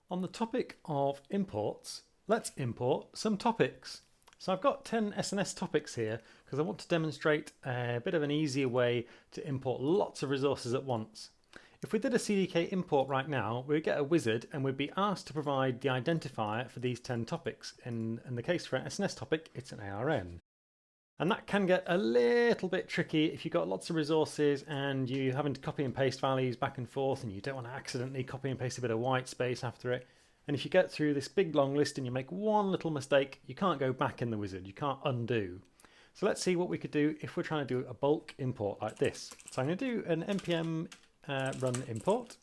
On the topic of imports, let's import some topics. So I've got 10 SNS topics here because I want to demonstrate a bit of an easier way to import lots of resources at once. If we did a CDK import right now, we'd get a wizard and we'd be asked to provide the identifier for these 10 topics. In the case for an SNS topic, it's an ARN. And that can get a little bit tricky if you've got lots of resources and you're having to copy and paste values back and forth and you don't want to accidentally copy and paste a bit of white space after it. And if you get through this big long list and you make one little mistake, you can't go back in the wizard, you can't undo. So let's see what we could do if we're trying to do a bulk import like this. So I'm going to do an npm run import.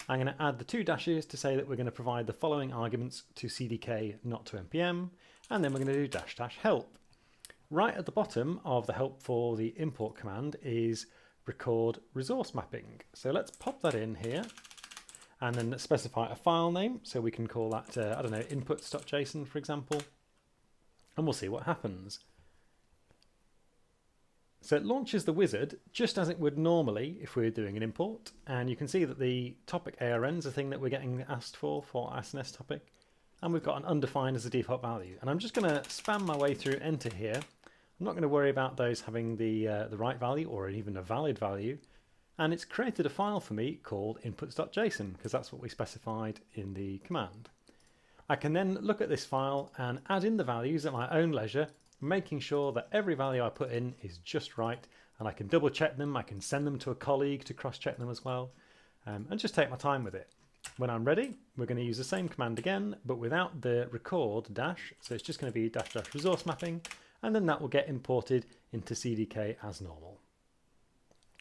I'm going to add the 2 dashes to say that we're going to provide the following arguments to CDK, not to npm, and then we're going to do -- help. Right at the bottom of the help for the import command is record resource mapping. So let's pop that in here and then specify a file name. So we can call that, I don't know, inputs.json, for example, and we'll see what happens. So it launches the wizard just as it would normally if we were doing an import. And you can see that the topic ARNs, the thing that we're getting asked for SNS topic, and we've got an undefined as a default value. And I'm just going to spam my way through enter here. I'm not going to worry about those having the right value or even a valid value. And it's created a file for me called inputs.json because that's what we specified in the command. I can then look at this file and add in the values at my own leisure, making sure that every value I put in is just right, and I can double check them, I can send them to a colleague to cross check them as well, and just take my time with it. When I'm ready, we're going to use the same command again, but without the record dash, so it's just going to be -- resource mapping, and then that will get imported into CDK as normal.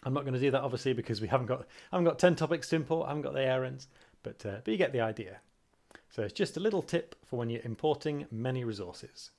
I'm not going to do that obviously because I haven't got 10 topics to import, I haven't got the ARNs, but you get the idea. So it's just a little tip for when you're importing many resources.